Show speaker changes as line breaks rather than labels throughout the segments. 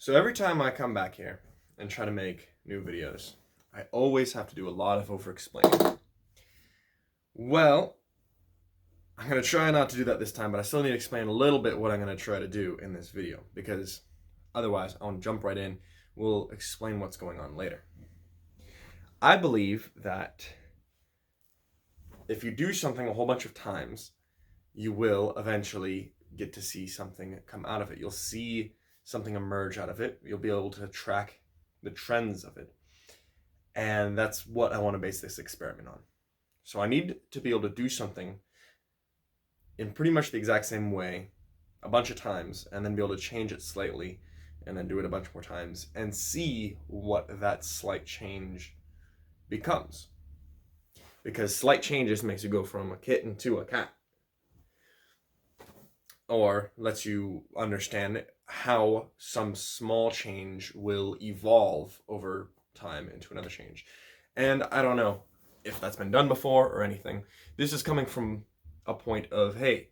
So every time I come back here and try to make new videos, I always have to do a lot of over-explaining. Well, I'm going to try not to do that this time, but I still need to explain a little bit what I'm going to try to do in this video, because otherwise I want to jump right in. We'll explain what's going on later. I believe that if you do something a whole bunch of times, you will eventually get to see something come out of it. You'll see something emerge out of it. You'll be able to track the trends of it. And that's what I want to base this experiment on. So I need to be able to do something in pretty much the exact same way a bunch of times, and then be able to change it slightly, and then do it a bunch more times, and see what that slight change becomes. Because slight changes makes you go from a kitten to a cat. Or lets you understand how some small change will evolve over time into another change. And I don't know if that's been done before or anything. This is coming from a point of, hey,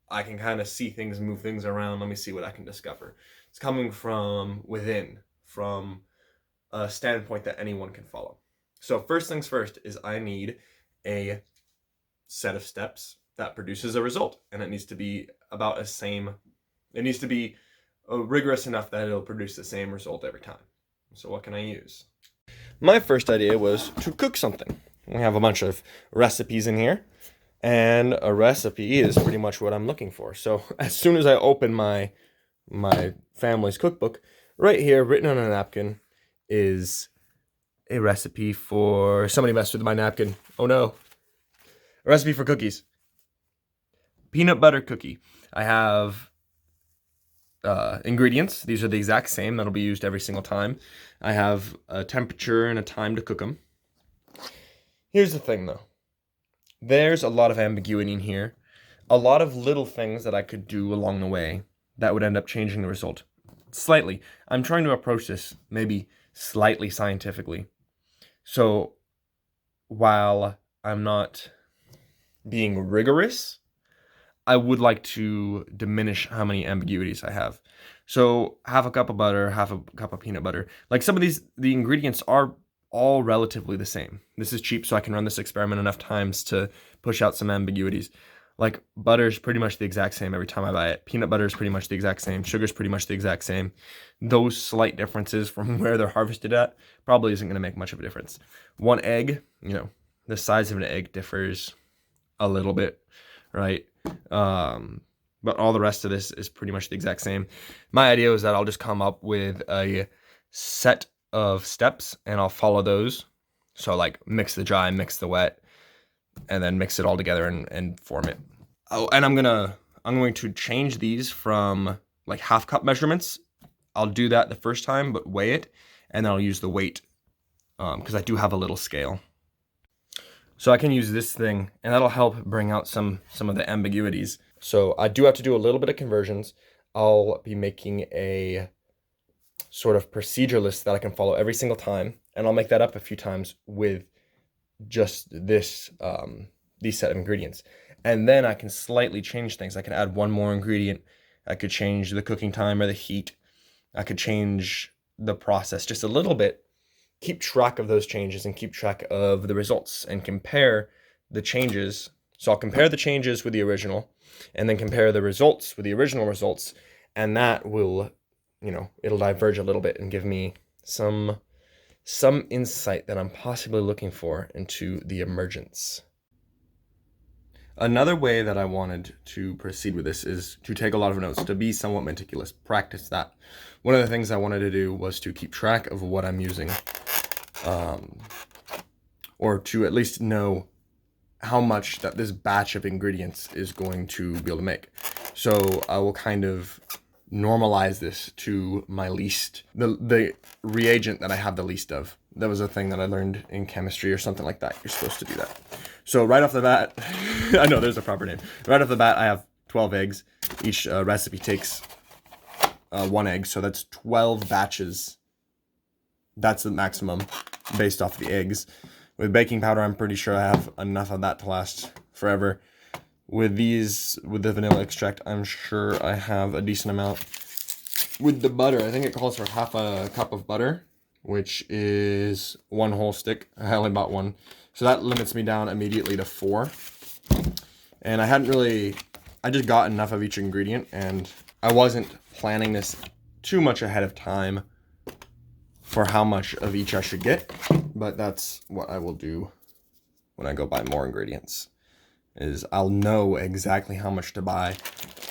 I can kind of see things, move things around. Let me see what I can discover. It's coming from within, from a standpoint that anyone can follow. So first things first is I need a set of steps that produces a result, and it needs to be about it needs to be rigorous enough that it'll produce the same result every time. So what can I use? My first idea was to cook something. We have a bunch of recipes in here, and a recipe is pretty much what I'm looking for. So as soon as I open my family's cookbook, right here, written on a napkin, is a recipe for, somebody messed with my napkin. Oh no. A recipe for cookies. Peanut butter cookie. I have ingredients. These are the exact same. That'll be used every single time. I have a temperature and a time to cook them. Here's the thing though. There's a lot of ambiguity in here. A lot of little things that I could do along the way that would end up changing the result slightly. I'm trying to approach this maybe slightly scientifically. So while I'm not being rigorous, I would like to diminish how many ambiguities I have. So half a cup of butter, half a cup of peanut butter. Like some of the ingredients are all relatively the same. This is cheap, so I can run this experiment enough times to push out some ambiguities. Like butter is pretty much the exact same every time I buy it. Peanut butter is pretty much the exact same. Sugar is pretty much the exact same. Those slight differences from where they're harvested at probably isn't going to make much of a difference. One egg, the size of an egg differs a little bit, right? But all the rest of this is pretty much the exact same. My idea was that I'll just come up with a set of steps and I'll follow those. So like mix the dry, mix the wet, and then mix it all together and form it. Oh, and I'm going to change these from like half cup measurements. I'll do that the first time, but weigh it, and then I'll use the weight because I do have a little scale. So I can use this thing, and that'll help bring out some of the ambiguities. So I do have to do a little bit of conversions. I'll be making a sort of procedure list that I can follow every single time, and I'll make that up a few times with just this these set of ingredients. And then I can slightly change things. I can add one more ingredient. I could change the cooking time or the heat. I could change the process just a little bit. Keep track of those changes and keep track of the results and compare the changes. So I'll compare the changes with the original and then compare the results with the original results, and that will, it'll diverge a little bit and give me some insight that I'm possibly looking for into the emergence. Another way that I wanted to proceed with this is to take a lot of notes, to be somewhat meticulous, practice that. One of the things I wanted to do was to keep track of what I'm using, or to at least know how much that this batch of ingredients is going to be able to make. So I will kind of normalize this to my least, the reagent that I have the least of. That was a thing that I learned in chemistry or something like that. You're supposed to do that. So right off the bat, I know there's a proper name. Right off the bat, I have 12 eggs. Each recipe takes 1 egg, so that's 12 batches. That's the maximum based off the eggs. With baking powder, I'm pretty sure I have enough of that to last forever. With the vanilla extract, I'm sure I have a decent amount. with the butter, I think it calls for half a cup of butter, which is 1 whole stick. I only bought 1. So that limits me down immediately to 4. And I just got enough of each ingredient, and I wasn't planning this too much ahead of time for how much of each I should get, but that's what I will do when I go buy more ingredients, is I'll know exactly how much to buy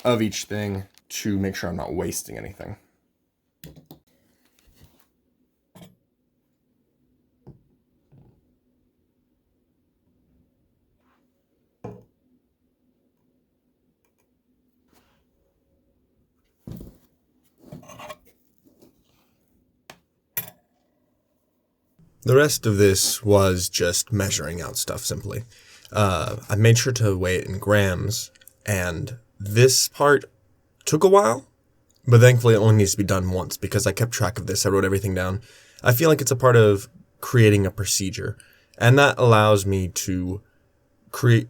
of each thing to make sure I'm not wasting anything.
The rest of this was just measuring out stuff simply. I made sure to weigh it in grams, and this part took a while, but thankfully it only needs to be done once because I kept track of this. I wrote everything down. I feel like it's a part of creating a procedure, and that allows me to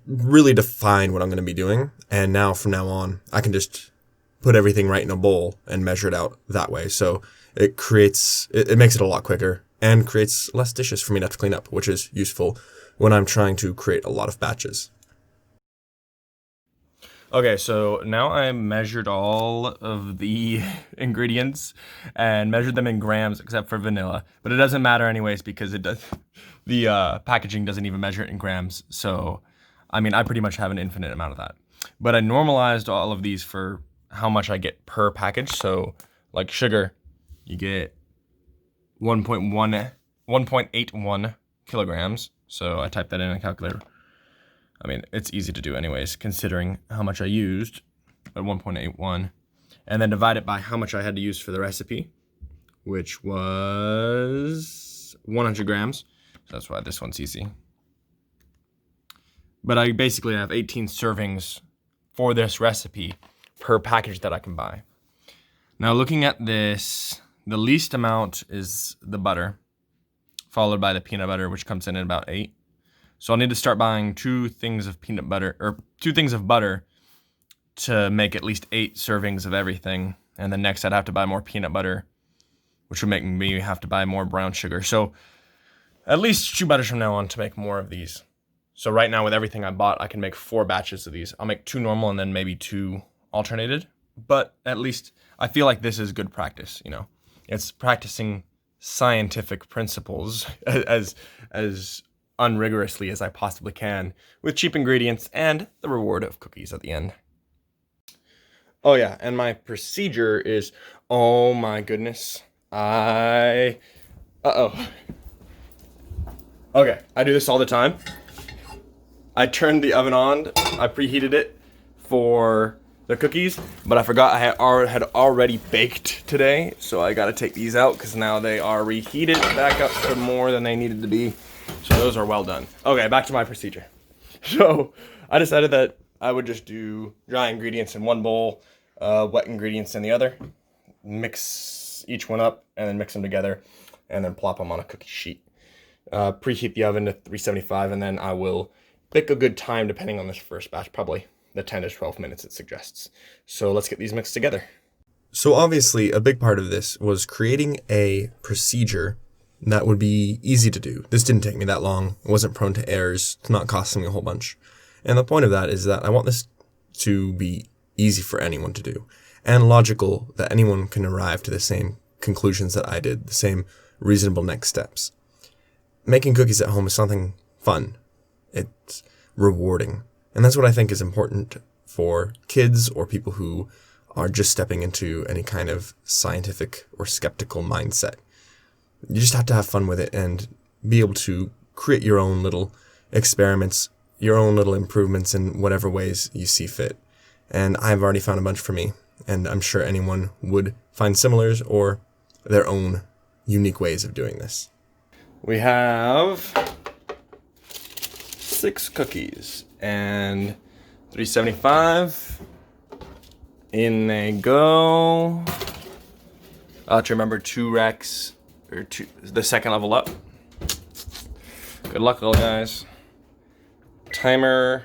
really define what I'm going to be doing. And now from now on, I can just put everything right in a bowl and measure it out that way. So it makes it a lot quicker and creates less dishes for me to have to clean up, which is useful when I'm trying to create a lot of batches.
Okay, so now I measured all of the ingredients and measured them in grams except for vanilla, but it doesn't matter anyways because the packaging doesn't even measure it in grams. So, I mean, I pretty much have an infinite amount of that. But I normalized all of these for how much I get per package. So, like sugar, you get 1.81 kilograms. So I typed that in a calculator. I mean, it's easy to do anyways, considering how much I used at 1.81. And then divide it by how much I had to use for the recipe, which was 100 grams. So that's why this one's easy. But I basically have 18 servings for this recipe per package that I can buy. Now looking at this, the least amount is the butter, followed by the peanut butter, which comes in at about 8. So I'll need to start buying 2 things of peanut butter, or 2 things of butter to make at least 8 servings of everything. And then next I'd have to buy more peanut butter, which would make me have to buy more brown sugar. So at least 2 butters from now on to make more of these. So right now with everything I bought, I can make 4 batches of these. I'll make 2 normal and then maybe 2 alternated. But at least I feel like this is good practice, you know. It's practicing scientific principles as unrigorously as I possibly can with cheap ingredients and the reward of cookies at the end. Oh yeah, and my procedure is, oh my goodness, Okay, I do this all the time. I turned the oven on, I preheated it for the cookies, but I forgot I had already baked today, so I gotta take these out because now they are reheated back up to more than they needed to be. So those are well done. Okay, back to my procedure. So I decided that I would just do dry ingredients in one bowl, wet ingredients in the other, mix each one up, and then mix them together, and then plop them on a cookie sheet. Preheat the oven to 375, and then I will pick a good time depending on this first batch, probably the 10 to 12 minutes it suggests. So let's get these mixed together.
So obviously a big part of this was creating a procedure that would be easy to do. This didn't take me that long. It wasn't prone to errors. It's not costing me a whole bunch. And the point of that is that I want this to be easy for anyone to do and logical, that anyone can arrive to the same conclusions that I did, the same reasonable next steps. Making cookies at home is something fun. It's rewarding. And that's what I think is important for kids or people who are just stepping into any kind of scientific or skeptical mindset. You just have to have fun with it and be able to create your own little experiments, your own little improvements in whatever ways you see fit. And I've already found a bunch for me, and I'm sure anyone would find similars or their own unique ways of doing this.
We have 6 cookies and 375. In they go. I'll have to remember 2 racks, or the second level up. Good luck, little guys. Timer,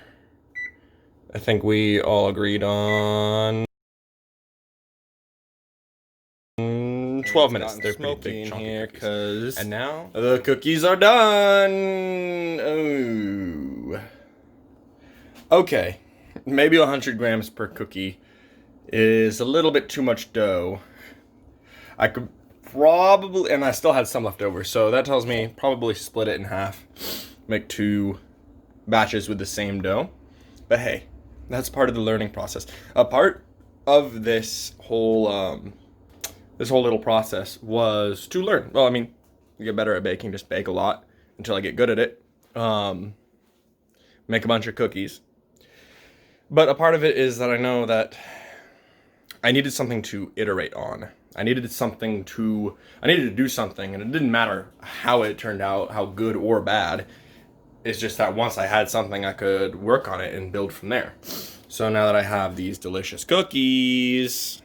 I think we all agreed on 12 minutes. They're pretty big in here because and now the cookies are done. Ooh. Okay, maybe 100 grams per cookie is a little bit too much dough. I could probably, and I still had some left over, so that tells me probably split it in half, make 2 batches with the same dough. But hey, that's part of the learning process. A part of this whole little process was to learn. Well, I mean, you get better at baking, just bake a lot until I get good at it. Make a bunch of cookies. But a part of it is that I know that I needed something to iterate on. I needed to do something, and it didn't matter how it turned out, how good or bad. It's just that once I had something, I could work on it and build from there. So now that I have these delicious cookies,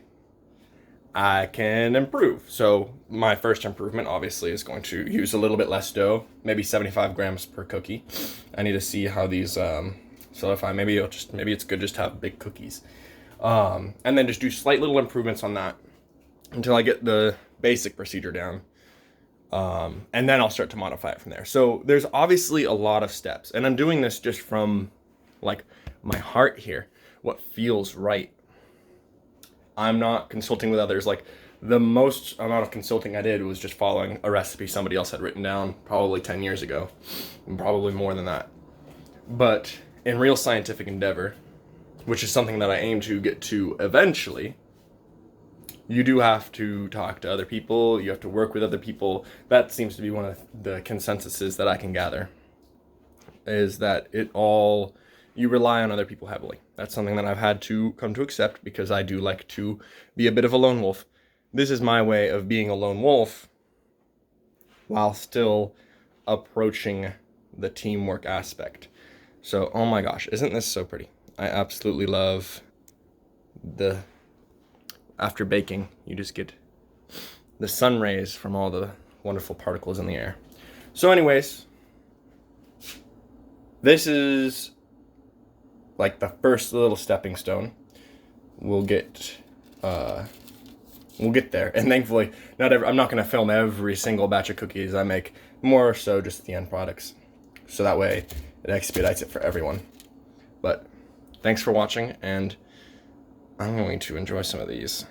I can improve. So my first improvement obviously is going to use a little bit less dough, maybe 75 grams per cookie. I need to see how these solidify. Maybe it's good just to have big cookies. And then just do slight little improvements on that until I get the basic procedure down. And then I'll start to modify it from there. So there's obviously a lot of steps, and I'm doing this just from like my heart here, what feels right. I'm not consulting with others. Like the most amount of consulting I did was just following a recipe somebody else had written down probably 10 years ago, and probably more than that. But in real scientific endeavor, which is something that I aim to get to eventually, you do have to talk to other people. You have to work with other people. That seems to be one of the consensuses that I can gather, is that you rely on other people heavily. That's something that I've had to come to accept because I do like to be a bit of a lone wolf. This is my way of being a lone wolf while still approaching the teamwork aspect. So, oh my gosh, isn't this so pretty? I absolutely love after baking, you just get the sun rays from all the wonderful particles in the air. So anyways, this is like the first little stepping stone. We'll get there. And thankfully, I'm not going to film every single batch of cookies I make, more so just the end products. So that way it expedites it for everyone. But thanks for watching, and I'm going to enjoy some of these.